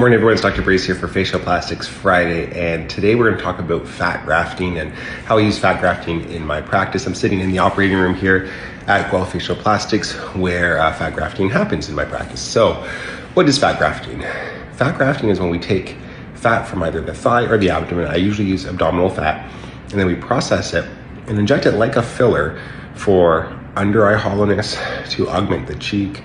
Morning everyone, it's Dr. Brace here for Facial Plastics Friday, and today we're going to talk about fat grafting and how I use fat grafting in my practice. I'm sitting in the operating room here at Guelph Facial Plastics where fat grafting happens in my practice. So what is fat grafting? Fat grafting is when we take fat from either the thigh or the abdomen. I usually use abdominal fat, and then we process it and inject it like a filler for under eye hollowness, to augment the cheek,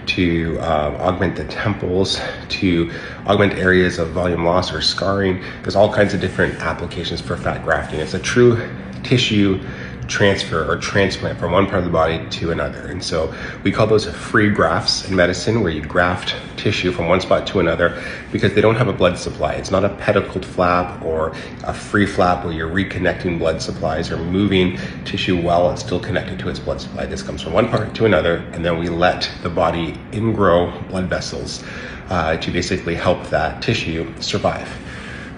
to augment the temples, to augment areas of volume loss or scarring. There's all kinds of different applications for fat grafting. It's a true tissue transfer or transplant from one part of the body to another. And so we call those free grafts in medicine, where you graft tissue from one spot to another because they don't have a blood supply. It's not a pedicled flap or a free flap where you're reconnecting blood supplies or moving tissue while it's still connected to its blood supply. This comes from one part to another, and then we let the body ingrow blood vessels to basically help that tissue survive.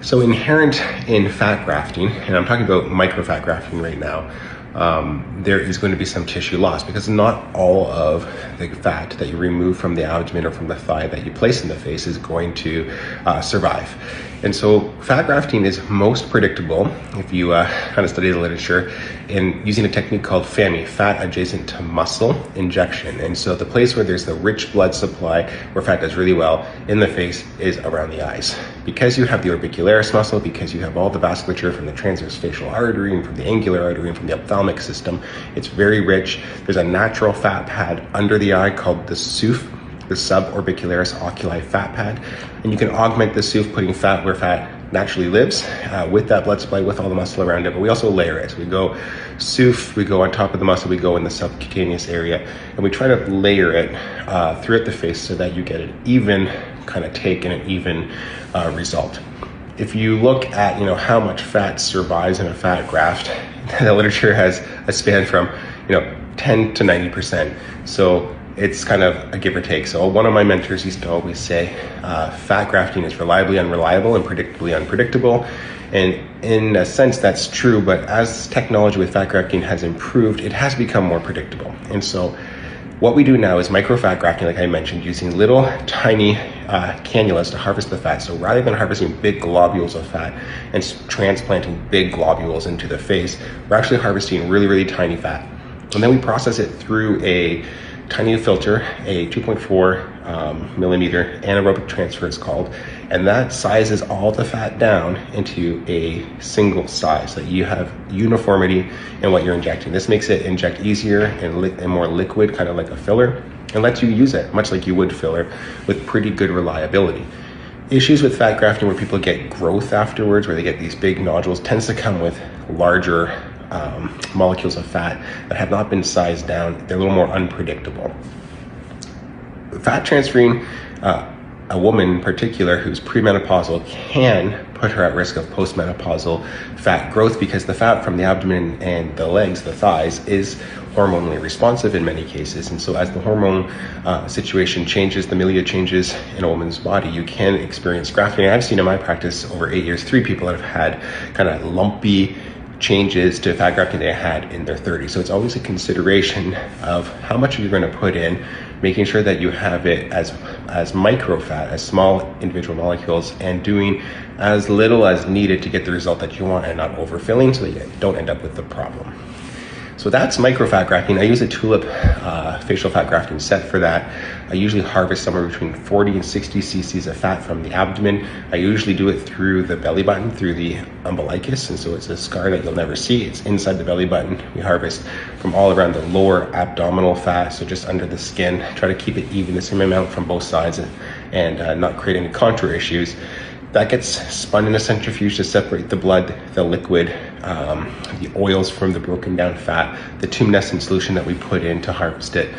So inherent in fat grafting, and I'm talking about microfat grafting right now, there is going to be some tissue loss because not all of the fat that you remove from the abdomen or from the thigh that you place in the face is going to survive. And so fat grafting is most predictable if you kind of study the literature in using a technique called FAMI, fat adjacent to muscle injection. And so the place where there's the rich blood supply, where fat does really well in the face, is around the eyes. Because you have the orbicularis muscle, because you have all the vasculature from the transverse facial artery and from the angular artery and from the ophthalmic system, it's very rich. There's a natural fat pad under the eye called the SOOF, the suborbicularis oculi fat pad, and you can augment the SOOF putting fat where fat naturally lives with that blood supply, with all the muscle around it. But we also layer it. So we go SOOF, we go on top of the muscle, we go in the subcutaneous area, and we try to layer it throughout the face so that you get an even kind of take and an even result. If you look at how much fat survives in a fat graft, the literature has a span from 10 to 90%. So it's kind of a give or take. So one of my mentors used to always say, fat grafting is reliably unreliable and predictably unpredictable. And in a sense, that's true, but as technology with fat grafting has improved, it has become more predictable. And so what we do now is microfat grafting, like I mentioned, using little tiny cannulas to harvest the fat. So rather than harvesting big globules of fat and transplanting big globules into the face, we're actually harvesting really, really tiny fat. And then we process it through a tiny filter, a 2.4 millimeter anaerobic transfer it's called, and that sizes all the fat down into a single size so that you have uniformity in what you're injecting. This makes it inject easier and more liquid, kind of like a filler, and lets you use it much like you would filler with pretty good reliability. Issues with fat grafting where people get growth afterwards, where they get these big nodules, tends to come with larger molecules of fat that have not been sized down. They're a little more unpredictable. Fat transferring a woman in particular who's premenopausal can put her at risk of postmenopausal fat growth because the fat from the abdomen and the legs, the thighs, is hormonally responsive in many cases. And so as the hormone situation changes, the milieu changes in a woman's body, you can experience grafting. I've seen in my practice over 8 years, 3 people that have had kind of lumpy changes to fat grafting they had in their 30s. So it's always a consideration of how much you're going to put in, making sure that you have it as microfat, as small individual molecules, and doing as little as needed to get the result that you want and not overfilling so that you don't end up with the problem. So that's microfat grafting. I use a tulip facial fat grafting set for that. I usually harvest somewhere between 40 and 60 cc's of fat from the abdomen. I usually do it through the belly button, through the umbilicus, and so it's a scar that you'll never see. It's inside the belly button. We harvest from all around the lower abdominal fat, so just under the skin. Try to keep it even, the same amount from both sides, and not create any contour issues. That gets spun in a centrifuge to separate the blood, the liquid, the oils from the broken down fat, the tumescent solution that we put in to harvest it.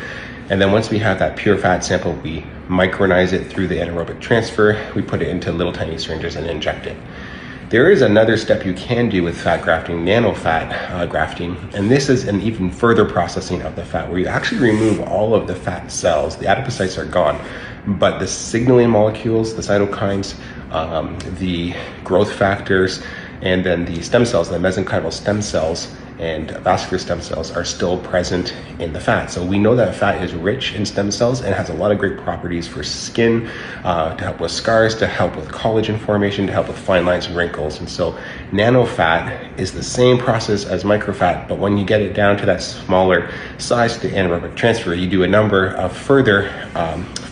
And then once we have that pure fat sample, we micronize it through the anaerobic transfer. We put it into little tiny syringes and inject it. There is another step you can do with fat grafting, nanofat grafting, and this is an even further processing of the fat where you actually remove all of the fat cells. The adipocytes are gone, but the signaling molecules, the cytokines, the growth factors, and then the stem cells, the mesenchymal stem cells, and vascular stem cells are still present in the fat. So we know that fat is rich in stem cells and has a lot of great properties for skin, to help with scars, to help with collagen formation, to help with fine lines and wrinkles. And so Nanofat is the same process as Microfat, but when you get it down to that smaller size, the anaerobic transfer, you do a number of further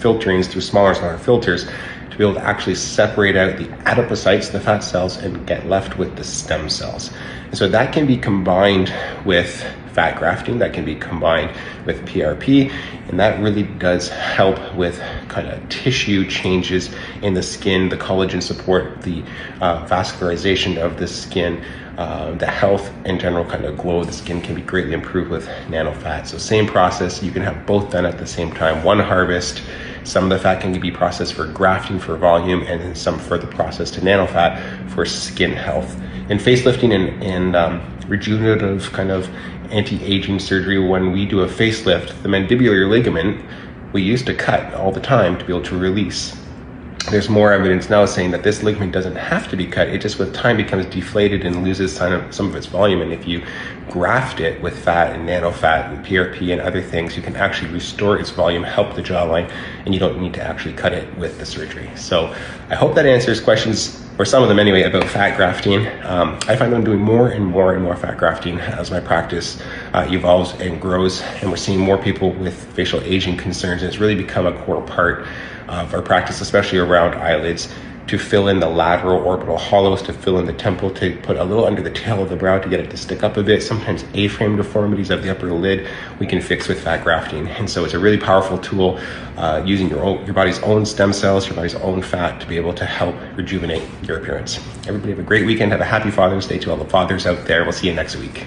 filterings through smaller and smaller filters to be able to actually separate out the adipocytes, the fat cells, and get left with the stem cells. And so that can be combined with fat grafting, that can be combined with PRP, and that really does help with kind of tissue changes in the skin, the collagen support, the vascularization of the skin, the health and general kind of glow of the skin can be greatly improved with Nanofat. So same process, you can have both done at the same time, one harvest. Some of the fat can be processed for grafting for volume, and then some further processed to Nanofat for skin health. In facelifting and rejuvenative kind of anti-aging surgery, when we do a facelift, the mandibular ligament we used to cut all the time to be able to release. There's more evidence now saying that this ligament doesn't have to be cut. It just with time becomes deflated and loses some of its volume. And if you graft it with fat and Nanofat and PRP and other things, you can actually restore its volume, help the jawline, and you don't need to actually cut it with the surgery. So I hope that answers questions, or some of them anyway, about fat grafting. I find I'm doing more and more fat grafting as my practice evolves and grows, and we're seeing more people with facial aging concerns, and it's really become a core part of our practice, especially around eyelids, to fill in the lateral orbital hollows, to fill in the temple, to put a little under the tail of the brow to get it to stick up a bit. Sometimes A-frame deformities of the upper lid we can fix with fat grafting. And so it's a really powerful tool using your body's own stem cells, your body's own fat to be able to help rejuvenate your appearance. Everybody have a great weekend. Have a happy Father's Day to all the fathers out there. We'll see you next week.